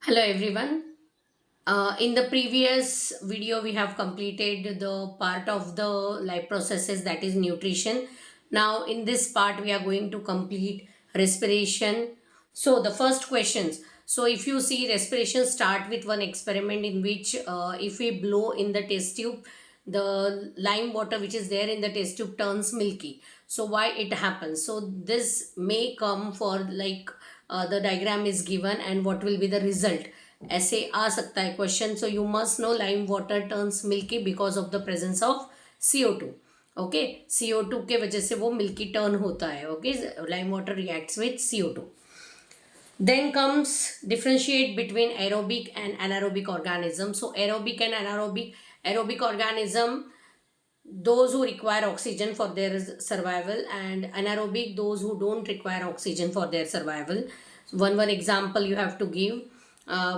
Hello everyone. In the previous video, we have completed the part of the life processes, that is nutrition. Now, in this part, we are going to complete respiration. So, the first questions. So, if you see respiration, start with one experiment in which if we blow in the test tube, the lime water which is there in the test tube turns milky. So, why it happens? So, this may come for like the diagram is given and what will be the result. ऐसे आ सकता है question. So you must no lime water turns milky because of the presence of CO2. Okay, CO2 के वजह से वो milky turn होता है. Okay, lime water reacts with CO2. Then comes differentiate between aerobic and anaerobic organism. So aerobic and aerobic organism, those who require oxygen for their survival, and anaerobic, those who don't require oxygen for their survival. One example you have to give.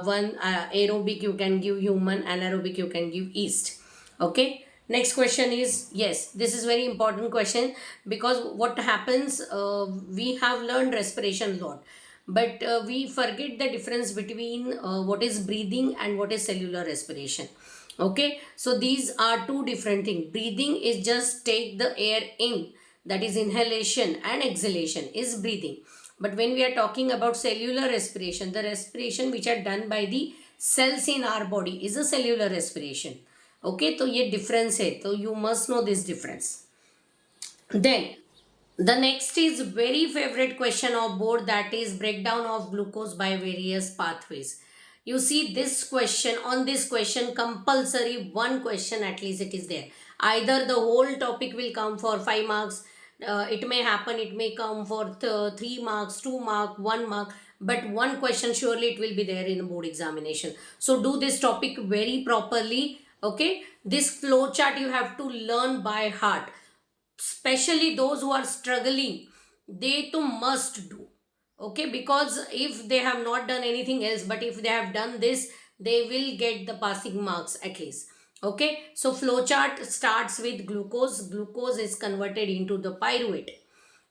One aerobic you can give human, anaerobic you can give yeast. Okay, next question is, yes, this is very important question, because what happens, we have learned respiration a lot, but we forget the difference between what is breathing and what is cellular respiration. Okay, so these are two different things. Breathing is just take the air in, that is inhalation, and exhalation is breathing. But when we are talking about cellular respiration, the respiration which are done by the cells in our body is a cellular respiration. Okay, so ये difference है, so you must know this difference. Then the next is very favorite question of board, that is breakdown of glucose by various pathways. You see this question, on this question compulsory one question at least it is there. Either the whole topic will come for 5 marks, it may happen it may come for 3 marks, 2 mark, 1 mark, but one question surely it will be there in the board examination. So do this topic very properly. Okay, this flow chart you have to learn by heart, especially those who are struggling. They too must do. Okay, because if they have not done anything else, but if they have done this, they will get the passing marks at least. Okay, so flowchart starts with glucose is converted into the pyruvate.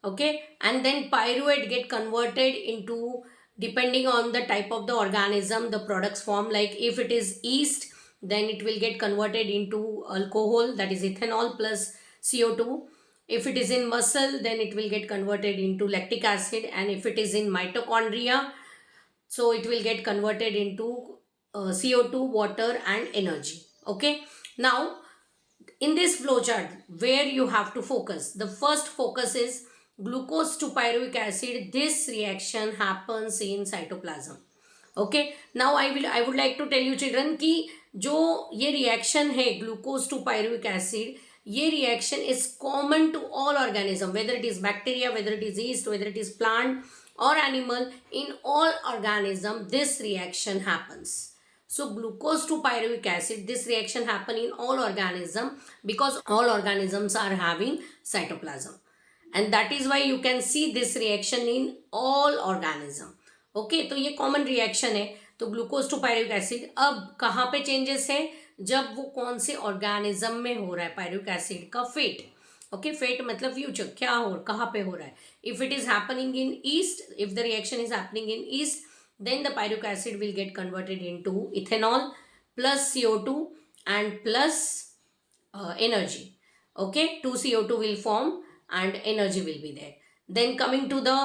Okay, and then pyruvate get converted into, depending on the type of the organism, the products form. Like if it is yeast, then it will get converted into alcohol, that is ethanol plus CO2. If it is in muscle, then it will get converted into lactic acid, and if it is in mitochondria, so it will get converted into CO2, water, and energy. Okay, now in this flowchart, where you have to focus, the first focus is glucose to pyruvic acid. This reaction happens in cytoplasm. Okay, now I would like to tell you children कि जो ये reaction है glucose to pyruvic acid, ये reaction is common to all organism, whether it is bacteria, whether it is yeast, whether it is plant or animal. In all organism this reaction happens. So glucose to pyruvic acid, this reaction happen in all organism, because all organisms are having cytoplasm, and that is why you can see this reaction in all organism. Okay, तो ये common reaction है. तो glucose to pyruvic acid, अब कहाँ पे changes है, जब वो कौन से ऑर्गेनिज्म में हो रहा है पायरुविक एसिड का फेट. ओके, फेट मतलब फ्यूचर, क्या हो कहाँ पे हो रहा है. If it is happening in east, if the reaction is happening in east, then the pyruvic acid will get converted into ethanol plus CO2 and plus energy. Okay, 2 CO2 will form and energy will be there. Then coming to the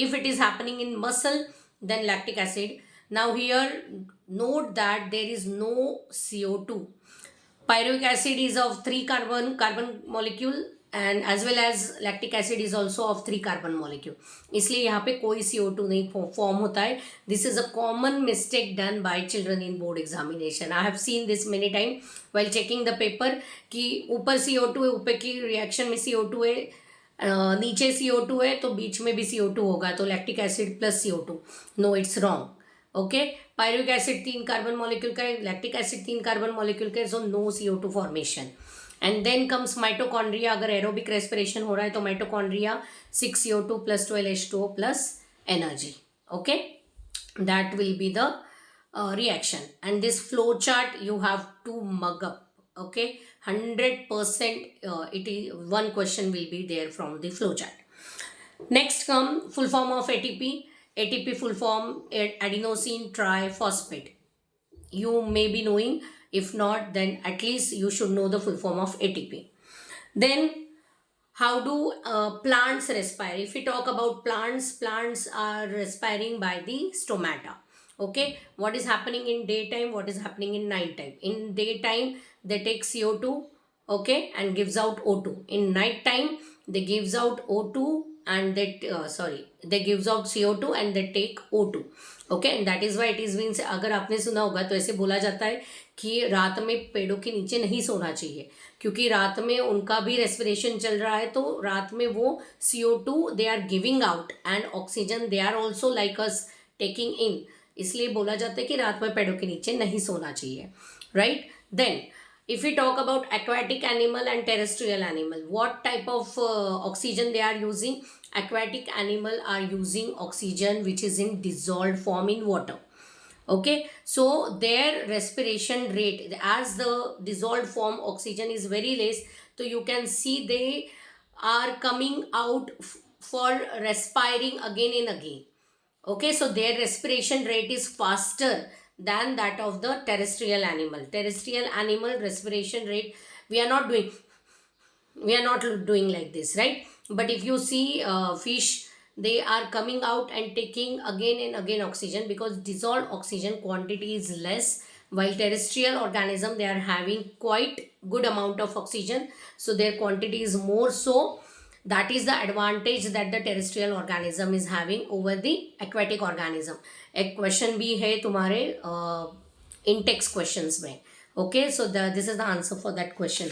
if it is happening in muscle, then lactic acid. Now here note that there is no CO2. Pyruvic acid is of 3 carbon molecule, and as well as lactic acid is also of 3 carbon molecule. इसलिए यहाँ पे कोई CO2 नहीं form होता है. This is a common mistake done by children in board examination. I have seen this many time while checking the paper कि ऊपर CO2 है, ऊपर की रिएक्शन में CO2 है, नीचे CO2 है, तो बीच में भी CO2 होगा, तो lactic acid plus CO2. No, it's wrong. Okay, pyruvic acid 3 carbon molecule का है, लैक्टिक एसिड 3 कार्बन मॉलिक्यूल का है, so no CO2 formation. And then comes mitochondria. अगर एरोबिक रेस्पिरेशन हो रहा है तो mitochondria 6 CO2 plus 12 H2O plus energy. Okay, that will be the reaction, and this flow chart you have to mug up. Okay, 100% it is one question will be there from the flow chart. Next come full form of ATP. ATP full form adenosine triphosphate. You may be knowing. If not, then at least you should know the full form of ATP. Then how do plants respire? If we talk about plants, plants are respiring by the stomata. Okay, what is happening in daytime, what is happening in nighttime? In daytime they take CO2, okay, and gives out O2. In nighttime they gives out O2 and they they gives out CO2 and they take O2. Okay, and that is why it is means, अगर आपने सुना होगा तो ऐसे बोला जाता है कि रात में पेड़ों के नीचे नहीं सोना चाहिए, क्योंकि रात में उनका भी रेस्पिरेशन चल रहा है, तो रात में वो CO2 they are giving out and oxygen they are also like us taking in, इसलिए बोला जाता है कि रात में पेड़ों के नीचे नहीं सोना चाहिए, right. Then if we talk about aquatic animal and terrestrial animal, what type of oxygen they are using? Aquatic animal are using oxygen which is in dissolved form in water. Okay, so their respiration rate, as the dissolved form oxygen is very less, so you can see they are coming out for respiring again and again. Okay, so their respiration rate is faster than that of the terrestrial animal. Terrestrial animal respiration rate, we are not doing like this, right? But if you see fish, they are coming out and taking again and again oxygen, because dissolved oxygen quantity is less, while terrestrial organism they are having quite good amount of oxygen, so their quantity is more. So that is the advantage that the terrestrial organism is having over the aquatic organism. एक question भी है तुम्हारे इन text questions में. Okay, so this is the answer for that question.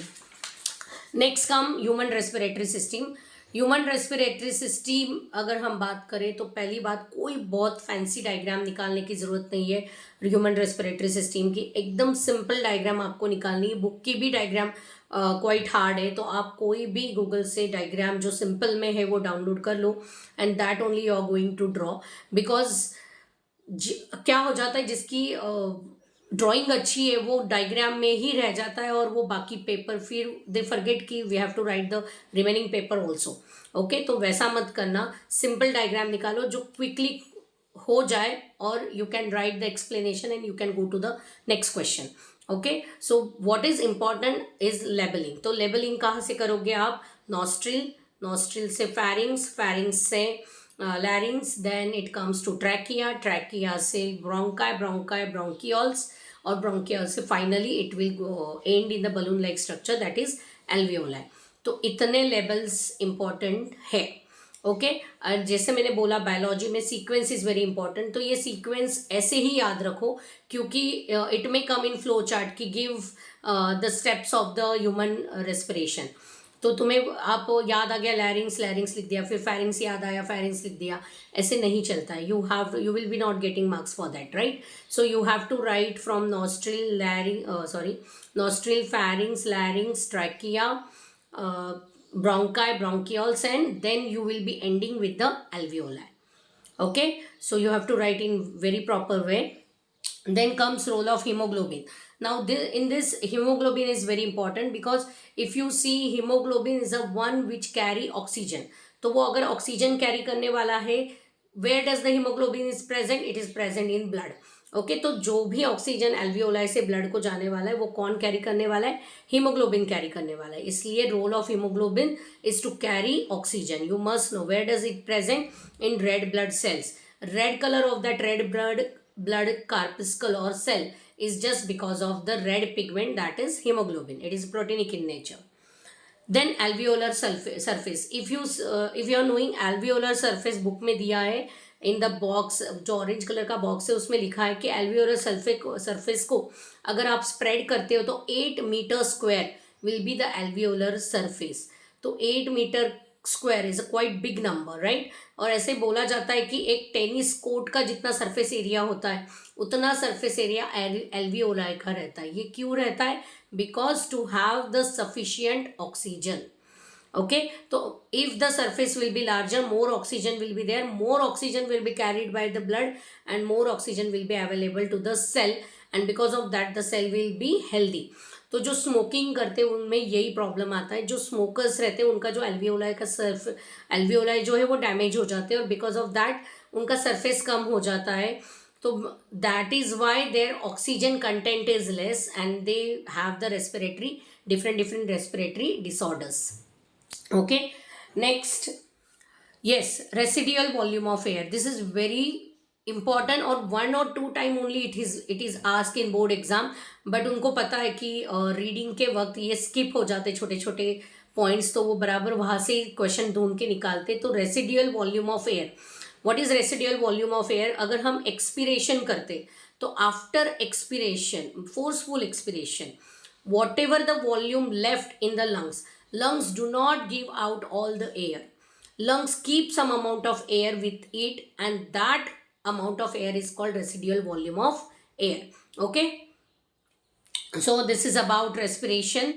Next come human respiratory system. Human respiratory system अगर हम बात करें तो पहली बात, कोई बहुत फैंसी डायग्राम निकालने की ज़रूरत नहीं है ह्यूमन रेस्पिरेटरी सिस्टम की. एकदम सिंपल डायग्राम आपको निकालनी है. बुक की भी डायग्राम क्वाइट हार्ड है, तो आप कोई भी गूगल से डायग्राम जो सिंपल में है वो डाउनलोड कर लो, and that only you are going to draw. Because क्या हो जाता है, जिसकी ड्राइंग अच्छी है वो डायग्राम में ही रह जाता है, और वो बाकी पेपर फिर दे फॉरगेट कि we have to write the remaining paper also. Okay, तो वैसा मत करना. सिंपल डायग्राम निकालो जो क्विकली हो जाए, और you can write the explanation and you can go to the next question. Okay, so what is important is labeling. तो लेबलिंग कहाँ से करोगे आप? नॉस्ट्रिल, नॉस्ट्रिल से फैरिंग्स, फैरिंग्स से larynx, then it comes to trachea, trachea से bronchi, bronchi bronchioles, और bronchioles से finally it will go end in the balloon like structure that is alveoli. तो इतने levels important है. ओके, जैसे मैंने बोला बायोलॉजी में सीक्वेंस इज वेरी इंपॉर्टेंट, तो ये सीक्वेंस ऐसे ही याद रखो, क्योंकि it may come in flow chart की give the steps of the human respiration. तो तुम्हें आप याद आ गया लैरिंग्स, लैरिंग्स लिख दिया, फिर फैरिंग्स याद आया, फैरिंग्स लिख दिया, ऐसे नहीं चलता है. You will be not getting marks for that, right. So you have to write from nostril, nostril, pharynx, larynx, trachea, bronchi, bronchioles, and then you will be ending with the alveoli. Okay, so you have to write in very proper way. Then comes role of hemoglobin. Now in this hemoglobin is very important, because if you see hemoglobin is a one which carry oxygen. तो वो अगर oxygen carry करने वाला है, where does the hemoglobin is present? It is present in blood. Okay, तो जो भी oxygen alveoli से ब्लड को जाने वाला है वो कौन कैरी करने वाला है? हीमोग्लोबिन कैरी करने वाला है. इसलिए role of haemoglobin is to carry oxygen. You must know where does it present? In red blood cells. Red colour of that red blood corpuscle or cell is just because of the red pigment, that is hemoglobin. It is proteinic in nature. Then alveolar surface. If you are knowing alveolar surface, book में दिया है in the box, जो orange colour का box है उसमें लिखा है कि एल्वियोलर सरफेस को अगर आप स्प्रेड करते हो तो 8 metre square will be the alveolar surface. तो 8 metre square is a quite big number, right. और ऐसे बोला जाता है कि एक टेनिस कोर्ट का जितना सरफेस एरिया होता है उतना सरफेस एरिया एल्वियोलाई का रहता है. ये क्यों रहता है? Because to have the sufficient oxygen. Okay, so if the surface will be larger, more oxygen will be there, more oxygen will be carried by the blood, and more oxygen will be available to the cell, and because of that the cell will be healthy. तो जो smoking करते हैं उनमें यही problem आता है. जो smokers रहते हैं उनका जो एल्वियोलाई का एल्वियोलाई जो है वो डैमेज हो जाते हैं, और बिकॉज ऑफ दैट उनका सरफेस कम हो जाता है, तो that is why their oxygen content is less and they have the respiratory different different respiratory disorders. Okay, next, yes, residual volume of air, this is very important, और one or two time only it is asked in board exam. but उनको पता है कि reading के वक्त ये skip हो जाते छोटे छोटे पॉइंट्स, तो वो बराबर वहां से क्वेश्चन ढूंढ के निकालते. तो residual volume of air, what is residual volume of air? अगर हम एक्सपीरेशन करते तो after expiration, forceful expiration, whatever the volume left in the lungs do not give out all the air. Lungs keep some amount of air with it, and that amount of air is called residual volume of air. Okay, so this is about respiration.